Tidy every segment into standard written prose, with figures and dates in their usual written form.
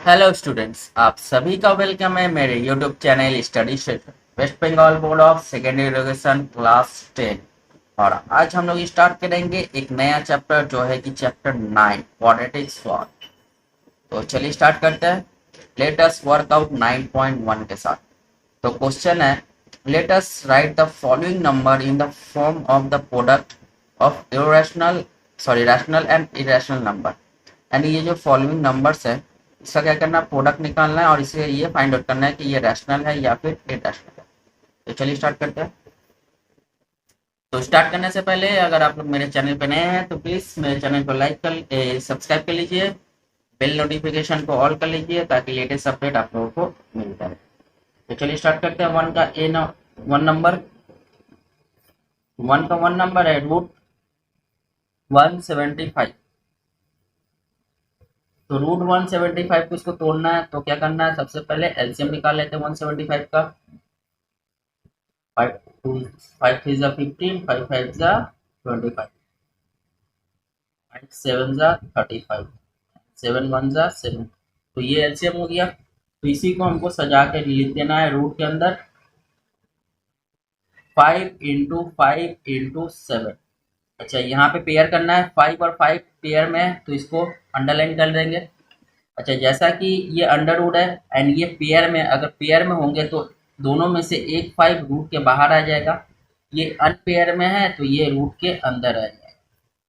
Hello students, आप सभी का वेलकम है मेरे यूट्यूब चैनल स्टडी क्षेत्र West Bengal board of secondary education class 10। और आज हम लोग स्टार्ट करेंगे एक नया चैप्टर जो है कि चैप्टर 9 क्वाड्रेटिक सॉल्व। तो चलिए स्टार्ट करते हैं। लेट अस वर्क आउट 9.1 के साथ। तो क्वेश्चन है, let us write the following number in the form of the product of rational and irrational number. यानी ये जो फॉलोइंग नंबर्स है, इसका क्या करना है, प्रोडक्ट निकालना है और इसे ये फाइंड आउट करना है कि ये रैशनल है या फिर इरेशनल है। तो चलिए स्टार्ट करते हैं। तो स्टार्ट करने से पहले अगर आप लोग मेरे चैनल पे नए हैं तो प्लीज मेरे चैनल को सब्सक्राइब कर लीजिए, बेल नोटिफिकेशन को ऑल कर लीजिए ताकि लेटेस्ट अपडेट आप लोगों को मिलता रहे। तो चलिए स्टार्ट करते हैं। वन नंबर, वन नंबर है रूट 175। तो रूट 175 को इसको तोड़ना है तो क्या करना है, सबसे पहले एलसीएम निकाल लेते हैं 175 का। 5 3 जा 15, 5 5 जा 25, 5 7 जा 35, 7 1 जा 7। तो ये एलसीएम हो गया। तो इसी को हमको सजा के लिख देना है रूट के अंदर 5 × 5 × 7। अच्छा, यहाँ पे पेयर करना है, 5 और 5 पेयर में है तो इसको अंडरलाइन कर देंगे। अच्छा, जैसा कि ये अंडर रूट है एंड ये पेयर में, अगर पेयर में होंगे तो दोनों में से एक 5 रूट के बाहर आ जाएगा। ये अनपेयर में है तो ये रूट के अंदर आ जाएगा।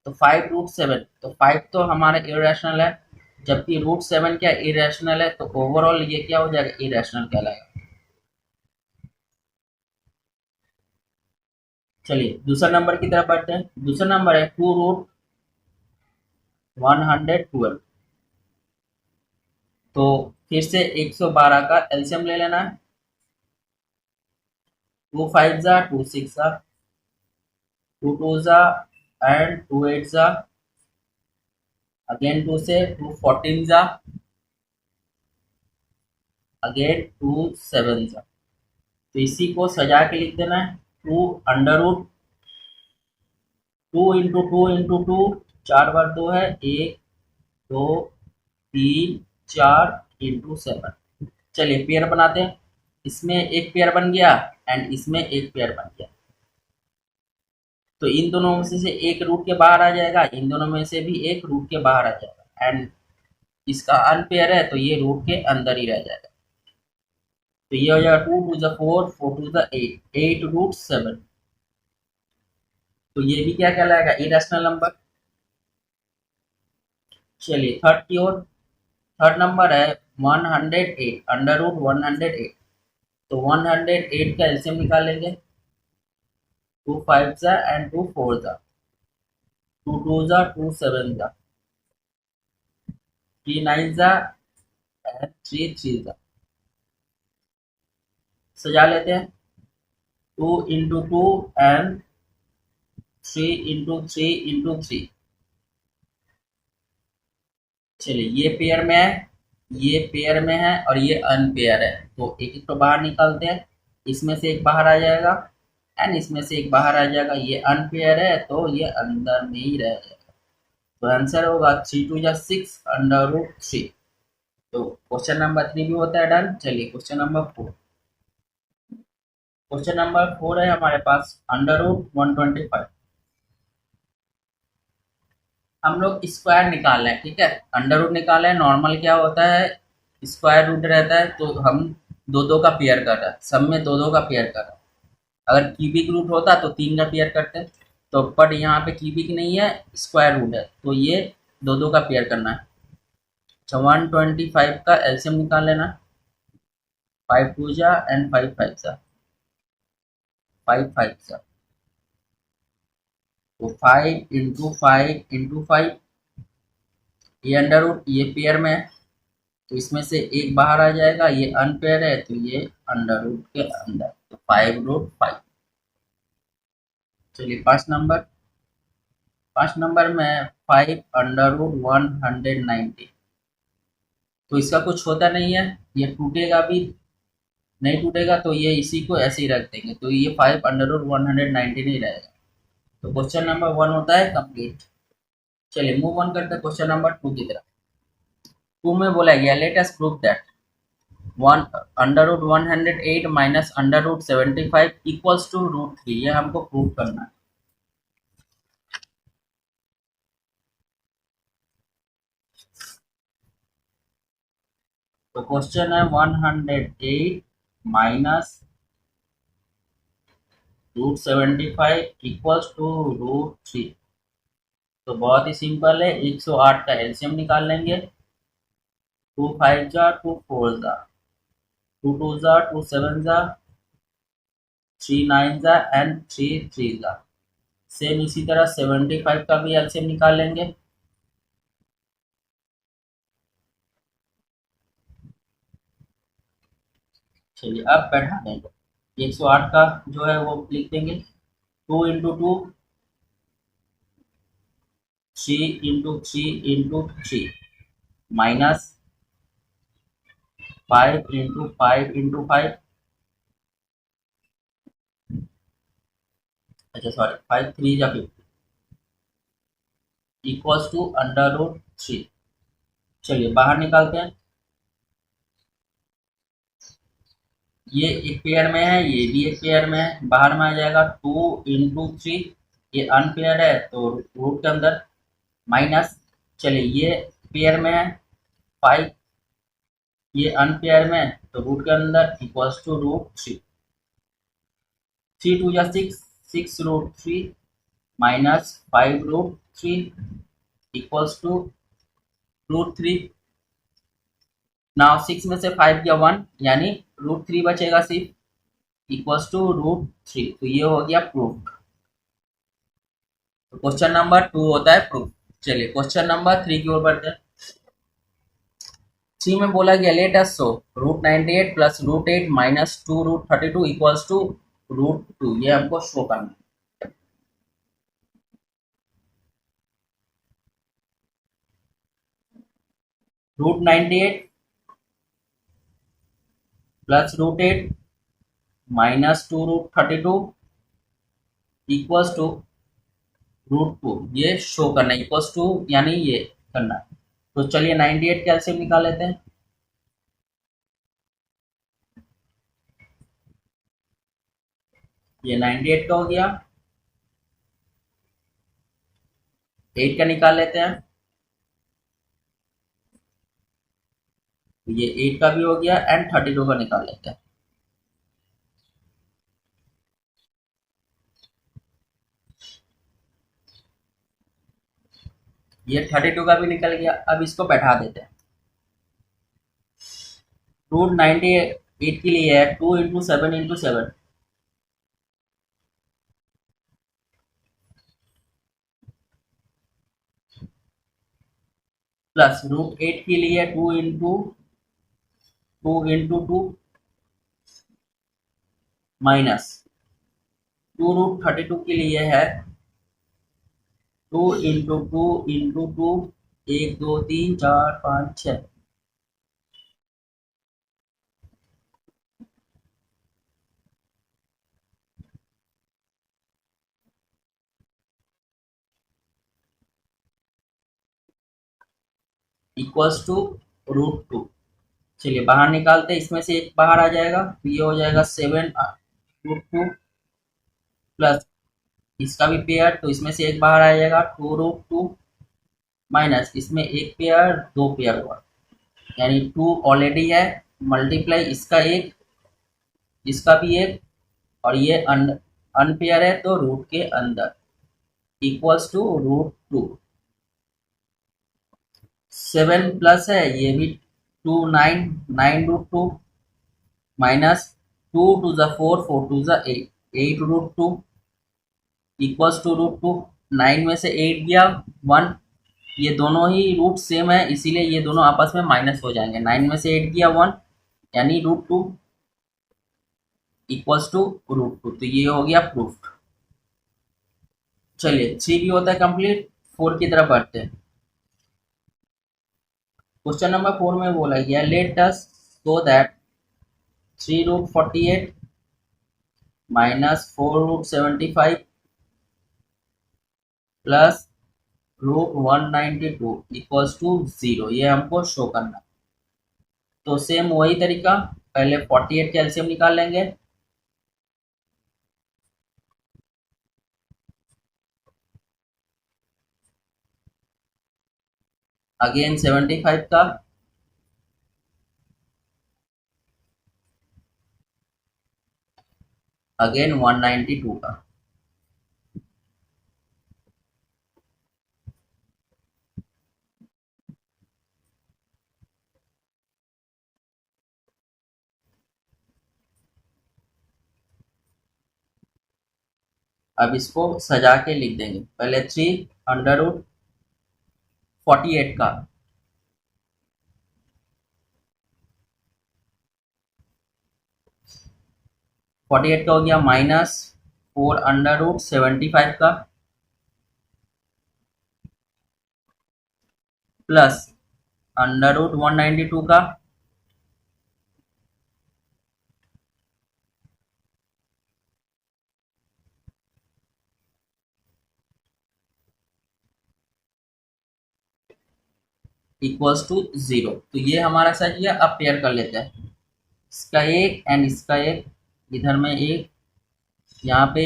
तो 5 √7, तो 5 तो हमारा इरेशनल है, जबकि √7 क्या इरेशनल है, तो ओवरऑल ये क्या हो जाएगा, इरेशनल कहलाएगा। चलिए दूसरा नंबर की तरफ बढ़ते हैं। दूसरा नंबर है 2 √112। तो फिर से 112 का एलसीएम ले लेना है। 2 5 जा 2 6 जा, 2 2 जा एंड 2 8 जा, अगेन 2 से 2 14 जा, अगेन 2 7 जा। तो इसी को सजा के लिख देना है 2 अंडर रूट 2 × 2 × 2, 4 बार 2 है, 1 2 3 4 × 7। चलिए पेयर बनाते हैं। इसमें एक पेयर बन गया एंड इसमें एक पेयर बन गया। तो इन दोनों में से एक रूट के बाहर आ जाएगा, इन दोनों में से भी एक रूट के बाहर आ जाएगा एंड इसका अनपेयर है तो ये रूट के अंदर ही रह जाएगा। तो ये हो जाएगा 2 2 जा 4, 4 2 जा 8, 8 √7। तो ये भी क्या कहलाएगा, इरेशनल नंबर। चलिए थर्ड की ओर। थर्ड नंबर है 108, अंडर रूट 108। तो 108 का एलसीएम निकालेंगे। 2 5 जा एंड 2 4 जा, 2 2 जा 2 7 जा, 3 9 जा एंड 3 3 जा। सजा लेते हैं 2 × 2 एंड 3 × 3 × 3। चलिए ये पेयर में है, ये पेयर में है और ये अनपेयर है तो एक एक तो बाहर निकालते हैं। इसमें से एक बाहर आ जाएगा एंड इसमें से एक बाहर आ जाएगा। ये अनपेयर है तो ये अंदर में ही रह जाएगा। तो आंसर होगा 3 2 जा 6 अंडर रूट 3। तो क्वेश्चन नंबर 3 भी होता है डन। चलिए क्वेश्चन नंबर 4। क्वेश्चन नंबर 4 है हमारे पास अंडर रूट 125। हम लोग स्क्वायर निकाल रहे हैं, ठीक है, अंडर रूट निकाल रहे हैं। नॉर्मल क्या होता है, स्क्वायर रूट रहता है तो हम दो दो का पेयर कर रहे हैं, सब में दो दो का पेयर कर रहे हैं। अगर क्यूबिक रूट होता तो 3 का पेयर करते हैं। तो बट यहाँ पे क्यूबिक नहीं है, स्क्वायर रूट है तो ये दो दो का पेयर करना है। अच्छा, 125 का एलसीएम निकाल लेना। 5 2 जा एंड 5 5 जा, 5 5 जा। तो 5 × 5 × 5, ये अंडर रूट, ये पेयर में है तो इसमें से एक बाहर आ जाएगा। ये अनपेयर है तो ये अंडर रूट के अंदर, तो 5 √5। चलिए पांच नंबर में 5 अंडर रूट 190। तो इसका कुछ होता नहीं है, ये टूटेगा भी नहीं, टूटेगा तो ये इसी को ऐसे ही रख देंगे तो ये 5 अंडर रूट 190 नहीं रहेगा। तो क्वेश्चन नंबर 1 होता है कंप्लीट। चलिए मूव ऑन करते हैं क्वेश्चन नंबर 2 की तरफ। टू में बोला गया let us prove that one under root 108 minus under root 75 equals to root 3। ये हमको प्रूव करना है। तो क्वेश्चन है 108 minus root 75 equals to root 3। तो बहुत ही सिंपल है, 108 का एलसीएम निकाल लेंगे। 2 5 जा 2 4 जा 2 2 जा 2 7 जा 3 9 जा एंड 3 3 जा। सेम इसी तरह 75 का भी एलसीएम निकाल लेंगे। चलिए अब बैठा देंगे। 108 का जो है वो लिख देंगे 2 into 2 3 into 3 into 3 minus 5 into 5 into 5। अच्छा सॉरी 5 3 जा 50 इक्वल्स टू अंडर रूट 3। चलिए बाहर निकालते हैं। ये एक पेयर में है, ये भी एक पेयर में है। बाहर में आ जाएगा 2 इंटू 3, ये अनपेयर है तो रूट के अंदर माइनस। चलिए ये पेयर में है 5, ये अनपेयर में तो रूट के अंदर इक्वल्स टू रूट 3। 3 2 जा 6, 6 root 3 minus 5 root 3 equals to root 3। Now 6 में से 5 गया 1 यानी रूट 3 बचेगा सिर्फ इक्वल्स टू रूट 3। तो ये हो गया प्रूफ। तो क्वेश्चन नंबर 2 होता है प्रूफ। चलिए क्वेश्चन नंबर 3 की ओर बढ़ते हैं। 3 में बोला गया let us show root 98 plus root 8 minus 2 root 32 equals to root 2। ये हमको शो करना है। Root 98 plus root 8 minus 2 root 32 equals to root 2। ये शो करना है, इक्वल्स टू यानी ये करना है। तो चलिए 98 का एलसीएम निकाल लेते हैं। ये 98 का हो गया, 8 का निकाल लेते हैं। ये 8 का भी हो गया एंड 32 का निकाल लेते हैं। ये 32 का भी निकल गया। अब इसको बैठा देते हैं। रूट 98 के लिए है 2 इंटू 7 इंटू 7 प्लस रूट 8 के लिए 2 इंटू 2 माइनस 2 रूट 32 के लिए है 2 इंटू 2 1 2 3 4 5 6 इक्वल्स टू रूट 2। चलिए बाहर निकालते हैं। इसमें से एक बाहर आ जाएगा तो ये हो जाएगा 7 रूट 2 प्लस इसका भी पेयर तो इसमें से एक बाहर आ जाएगा 2 रूट 2 माइनस इसमें एक पेयर 2 पेयर हुआ यानी 2 ऑलरेडी है मल्टीप्लाई इसका एक इसका भी एक और ये अनपेयर है तो रूट के अंदर इक्वल्स टू रूट 2। 7 प्लस है ये भी 2 9 9 रूट 2 माइनस 2 टू ज़ा 4 4 टू ज़ा 8 8 रूट 2 इक्वल्स टू रूट 2। 9 में से 8 गया 1, ये दोनों ही रूट सेम है इसीलिए ये दोनों आपस में माइनस हो जाएंगे। 9 में से 8 गया 1 यानी रूट 2 इक्वल्स टू रूट 2। तो ये हो गया प्रूफ। चलिए 3 भी होता है कंप्लीट। 4 की तरफ बढ़ते हैं। क्वेश्चन नंबर 4 में बोला गया let us show that 3 root 48 minus 4 root 75 plus √192 equals to 0, ये हमको शो करना है। तो सेम वही तरीका, पहले 48 का एलसीएम निकाल लेंगे। अगेन 75 का, अगेन 192 का। अब इसको सजा के लिख देंगे, पहले 3 √48 का, 48 का हो गया, -4 √75 का, प्लस √192 का, इक्वल्स टू 0। तो ये हमारा सही है। अब पेयर कर लेते हैं, इसका एक एंड इसका एक, इधर में एक, यहाँ पे,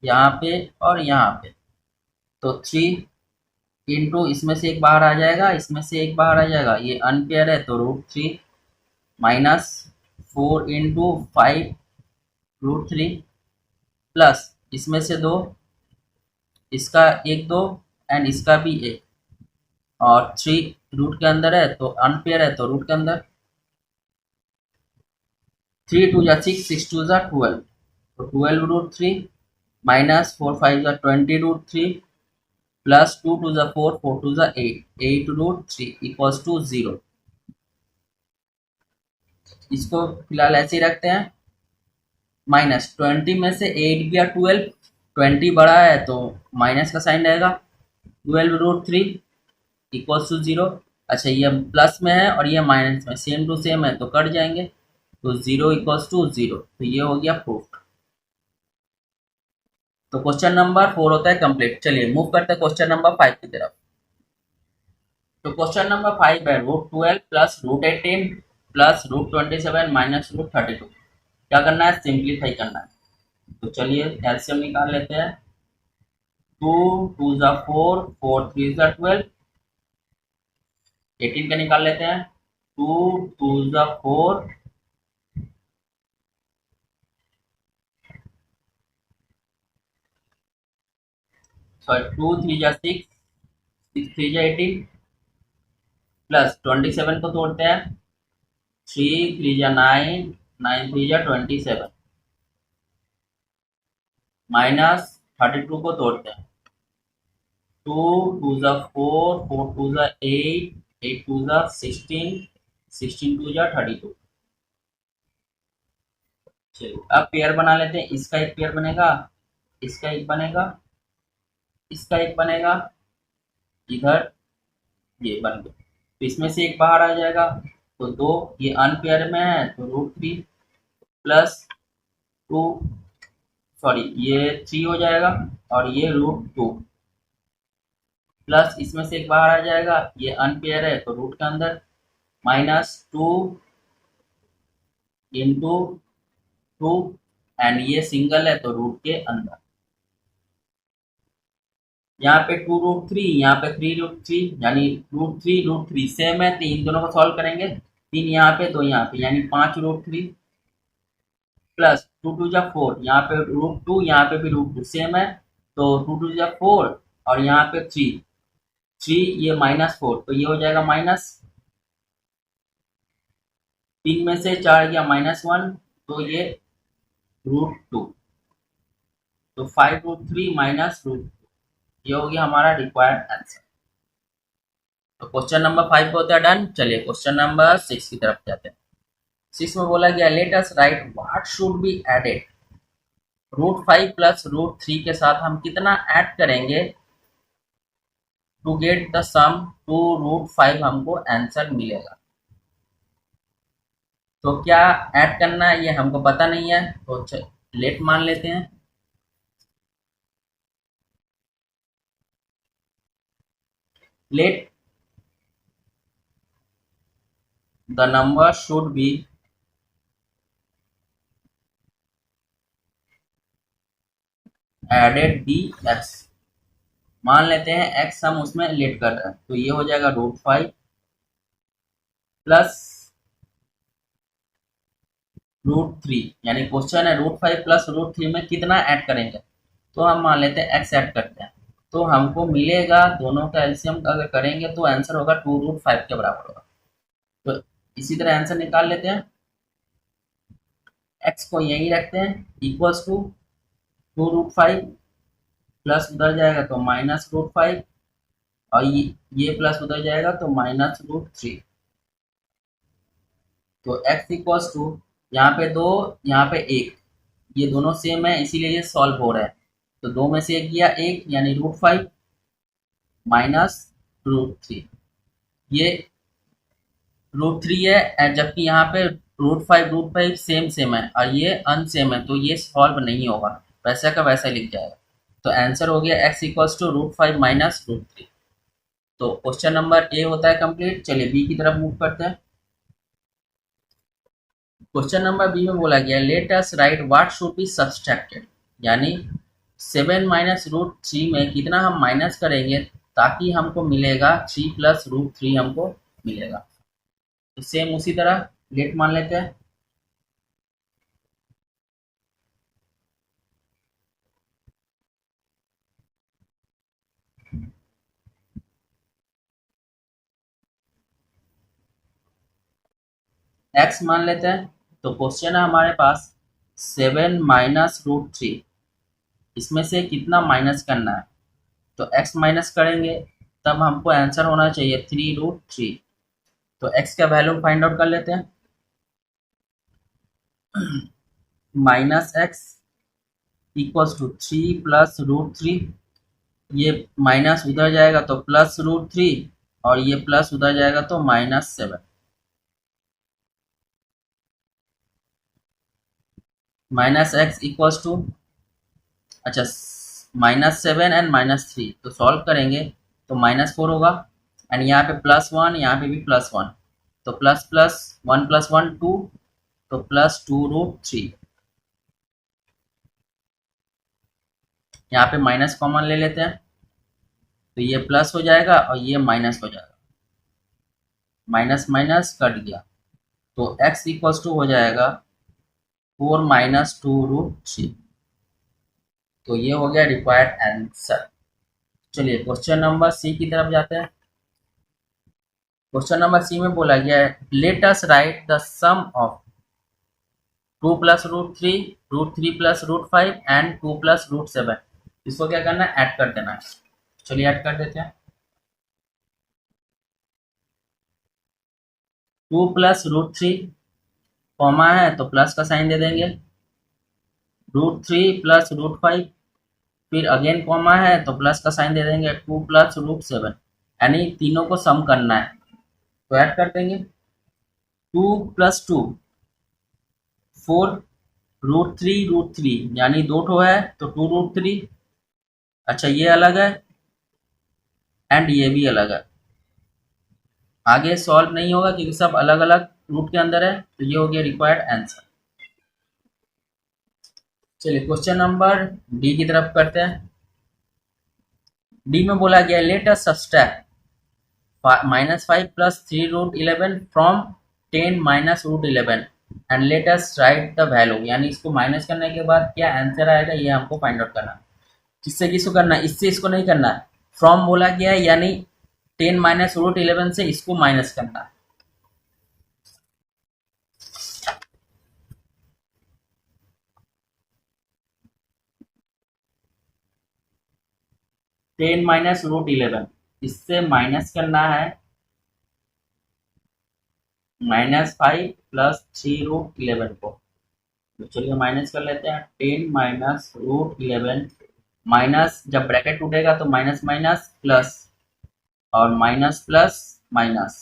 यहाँ पे और यहाँ पे। तो 3 इंटू, इसमें से एक बाहर आ जाएगा, इसमें से एक बाहर आ जाएगा, ये अनपेयर है तो √3, -4 इंटू 5 √3, प्लस इसमें से दो, इसका एक दो एंड इसका भी एक, और 3 रूट के अंदर है तो अनपेयर है तो रूट के अंदर। 3 2 6, 6 2 12, तो 12 √3, -4 5 20 √3, प्लस 2 2 4, 4 2 8, 8 √3 इक्वल्स टू 0। इसको फिलहाल ऐसे ही रखते हैं। -20 में से 8 गया 12, 20 बड़ा है तो माइनस का साइन रहेगा, 12 √3 इक्वल्स टू 0। अच्छा, ये प्लस में है और ये माइनस में, सेम टू सेम है तो कट जाएंगे, तो 0 इक्वल्स टू 0। तो ये हो गया प्रूफ। तो क्वेश्चन नंबर 4 होता है कंप्लीट। चलिए मूव करते हैं क्वेश्चन नंबर 5 की तरफ। तो क्वेश्चन नंबर 5 है √12 प्लस √18 प्लस √27 माइनस √32। क्या करना है? सिंप्लीफाई करना है। तो चलिए एलसीएम निकाल लेते हैं। 2 2 4, 4 3 12, 18 का निकाल लेते हैं। 2 2 4, सॉरी 2 3 6, 6 3 18, प्लस 27 को तोड़ते हैं, 3 3 9, 9 3 27, माइनस 32 को तोड़ते हैं, 2 2 4, 4 2 8, 8 2 16, 16 2 32। चलिए अब पेयर बना लेते हैं। इसका एक पेयर बनेगा, इसका एक बनेगा, इसका एक बनेगा, इधर ये बन गया। तो इसमें से एक बाहर आ जाएगा, तो दो, ये अनपेयर में है तो √3 प्लस 2, सॉरी ये 3 हो जाएगा, और ये √2 प्लस इसमें से एक बाहर आ जाएगा, ये अनपेयर है तो रूट के अंदर, -2 इंटू 2, एंड ये सिंगल है तो रूट के अंदर। यहाँ पे 2 √3, यहाँ पे 3 √3, यानी √3 सेम है, तो इन दोनों को सॉल्व करेंगे। 3 यहाँ पे 2 यहाँ पे, यानी 5 √3 प्लस 2 2 4, यहाँ पे √2, यहाँ पे भी √2 सेम है, तो 2 2 4, और यहाँ पे 3 3, ये -4, तो ये हो जाएगा माइनस, 3 में से 4 गया -1, तो ये √2, तो 5 √3 माइनस √2, ये हो गया हमारा रिक्वायर्ड आंसर। तो क्वेश्चन नंबर 5 होता है डन। चलिए क्वेश्चन नंबर 6 की तरफ जाते हैं। 6 में बोला गया let us write what should be added. √5 plus √3 के साथ हम कितना ऐड करेंगे to get the sum to √5, हमको आंसर मिलेगा। तो क्या ऐड करना है ये हमको पता नहीं है, तो लेट मान लेते हैं। let the number should be added dx। मान लेते हैं x हम उसमें लेट कर रहे हैं, तो ये हो जाएगा √5 प्लस √3, यानी क्वेश्चन है √5 प्लस √3 में कितना ऐड करेंगे, तो हम मान लेते हैं x ऐड करते हैं, तो हमको मिलेगा दोनों का एलसीएम अगर करेंगे तो आंसर होगा 2√5 के बराबर होगा। तो इसी तरह आंसर निकाल लेते हैं, x को यही रखते हैं इक्वल्स टू 2√5 प्लस उधर जाएगा तो -√5 और ये प्लस उधर जाएगा तो -√3। तो x इक्वल्स टू यहाँ पे 2 यहाँ पे 1, ये दोनों सेम है इसीलिए ये सॉल्व हो रहा है, तो 2 में से 1 गया 1 यानी √5 -√3, ये √3 है, जबकि यहाँ पे √5 सेम सेम है और ये अनसेम है, तो ये सॉल्व नहीं होगा, वैसा का वैसा लिख जाएगा। तो आंसर हो गया x इक्वल्स टू √5 -√3। तो क्वेश्चन नंबर ए होता है कंप्लीट। चलिए बी की तरफ मूव करते हैं। क्वेश्चन नंबर बी में बोला गया let us write what should B subtracted, यानी 7 -√3 में कितना हम माइनस करेंगे ताकि हमको मिलेगा 3 प्लस √3 हमको मिलेगा। तो सेम उसी तरह लेट मान लेते हैं, x मान लेते हैं। तो क्वेश्चन है हमारे पास 7 -√3, इसमें से कितना माइनस करना है, तो x माइनस करेंगे तब हमको आंसर होना चाहिए 3√3। तो x का वैल्यू फाइंड आउट कर लेते हैं, -x इक्वल्स टू 3 प्लस √3, ये माइनस उधर जाएगा तो प्लस √3 और ये प्लस उधर जाएगा तो -7। -x इक्वल्स टू, अच्छा -7 एंड -3, तो सॉल्व करेंगे तो -4 होगा एंड यहाँ पे +1 यहाँ पे भी +1, तो प्लस प्लस 1 + 1 2, तो +2√3। यहाँ पे माइनस कॉमन ले लेते हैं तो ये प्लस हो जाएगा और ये माइनस हो जाएगा, माइनस माइनस कट गया, तो x इक्वल्स टू हो जाएगा 4 -2√3। तो ये हो गया रिक्वायर्ड आंसर। चलिए क्वेश्चन नंबर सी की तरफ जाते हैं। क्वेश्चन नंबर सी में बोला गया है let us write the sum of 2 plus √3, √3 plus √5 and 2 plus √7। इसको क्या करना है, ऐड कर देना है। चलिए ऐड कर देते हैं। 2 प्लस √3 कॉमा है तो प्लस का साइन दे देंगे, √3 प्लस √5 फिर अगेन कॉमा है तो प्लस का साइन दे देंगे, 2 प्लस √7, यानी तीनों को सम करना है तो ऐड कर देंगे। 2 प्लस 2 4, √3 यानी 2 ठो है तो 2√3। अच्छा ये अलग है एंड ये भी अलग है, आगे सॉल्व नहीं होगा क्योंकि सब अलग अलग रूट के अंदर है, तो ये हो गया रिक्वायर्ड आंसर। चलिए क्वेश्चन नंबर डी की तरफ करते हैं। डी में बोला गया let us subtract -5 plus 3√11 from 10 -√11 and let us write the value, यानी इसको माइनस करने के बाद क्या आंसर आएगा ये हमको फाइंड आउट करना है। किससे किसको करना है, इससे इसको नहीं करना है, फ्रॉम बोला गया है यानी 10 -√11 से इसको माइनस करना है। 10 -√11 इससे माइनस करना है -5 प्लस 3√11 को, तो चलिए माइनस कर लेते हैं। 10 -√11 माइनस, जब ब्रैकेट टूटेगा तो माइनस माइनस प्लस और माइनस प्लस माइनस,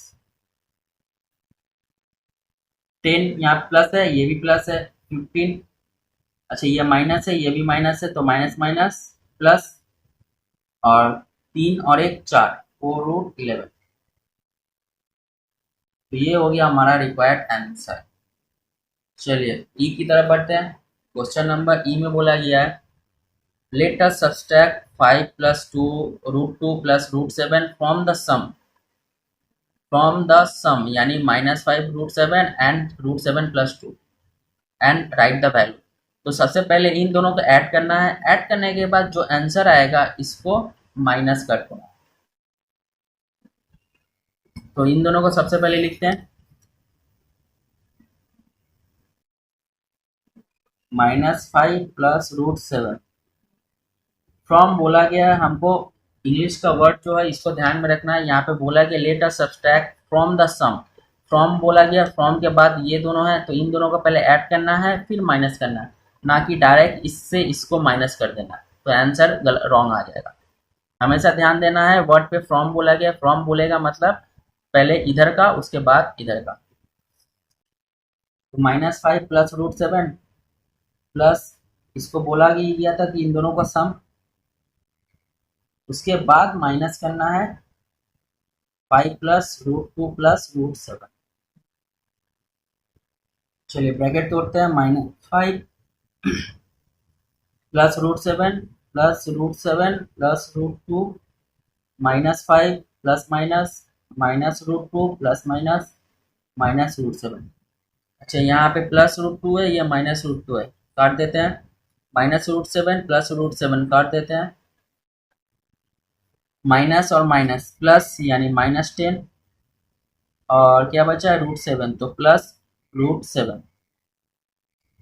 10 यहाँ प्लस है ये भी प्लस है 15, अच्छा ये माइनस है ये भी माइनस है तो माइनस माइनस प्लस और 3 और 1 4, 4√11। तो ये हो गया हमारा रिक्वायर्ड आंसर। चलिए ई की तरफ बढ़ते हैं। क्वेश्चन नंबर ई में बोला गया है let us subtract 5 + 2 √2 + √7 from the sum यानी -5 √7 and √7 + 2 and write the value. तो सबसे पहले इन दोनों को ऐड करना है। ऐड करने के बाद जो आंसर आएगा इसको माइनस कर देना। तो इन दोनों को सबसे पहले लिखते हैं -5 + √7 फ्रॉम बोला गया है हमको। इंग्लिश का वर्ड जो है इसको ध्यान में रखना है। यहाँ पे बोला गया let us subtract from the sum. From बोला गया, फ्रॉम के बाद ये दोनों है तो इन दोनों को पहले ऐड करना है फिर माइनस करना है, ना कि डायरेक्ट इससे इसको माइनस कर देना। तो आंसर रॉन्ग आ जाएगा। हमेशा ध्यान देना है वर्ड पे फ्रॉम बोला गया। फ्रॉम बोलेगा मतलब पहले इधर का उसके बाद इधर का। तो -5 + √7 प्लस इसको बोला गया था कि इन दोनों का सम, उसके बाद माइनस करना है 5 + √2 + √7। चलिए ब्रैकेट तोड़ते हैं। -5 + √7 + √7 + √2 -5 प्लस माइनस -√2 प्लस माइनस -√7। अच्छा यहाँ पे +√2 है, ये -√2 है, काट देते हैं। -√7 + √7 काट देते हैं। माइनस और माइनस प्लस यानी -10 और क्या बचा है √7 तो +√7।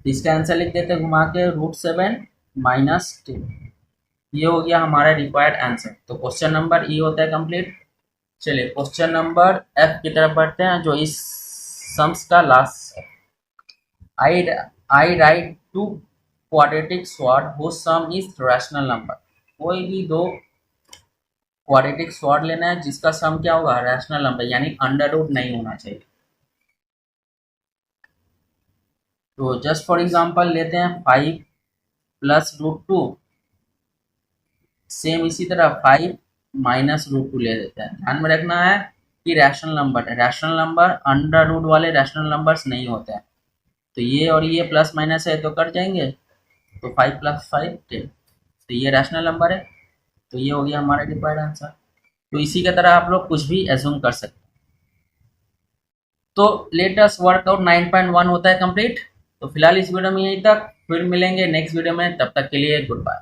इसका आंसर लिख देते हैं घुमा के √7 -10। ये हो गया हमारा रिक्वायर्ड आंसर। तो क्वेश्चन नंबर ई होता है कंप्लीट। चलिए क्वेश्चन नंबर एफ की तरफ बढ़ते हैं जो इस सम्स का लास्ट है। I write two quadratic surd whose sum is rational number. कोई भी दो क्वाड्रेटिक स्वॉर्ड लेना है जिसका सम क्या होगा रैशनल नंबर यानी अंडर नहीं होना चाहिए। तो जस्ट फॉर एग्जांपल लेते हैं 5 + √2, सेम इसी तरह 5 - √2 ले लेते हैं। ध्यान में रखना है कि रैशनल नंबर अंडर रूट वाले रैशनल नंबर्स नहीं होते हैं। तो ये और ये प्लस माइनस है तो कट जाएंगे। तो 5 + 5 10। तो ये रैशनल नंबर है। तो ये हो गया हमारा रिक्वायर्ड आंसर। तो इसी की तरह आप लोग कुछ भी एज्यूम कर सकते हैं। तो लेटेस्ट वर्कआउट 9.1 होता है कंप्लीट। तो फिलहाल इस वीडियो में यहीं तक, फिर मिलेंगे नेक्स्ट वीडियो में, तब तक के लिए गुड बाय।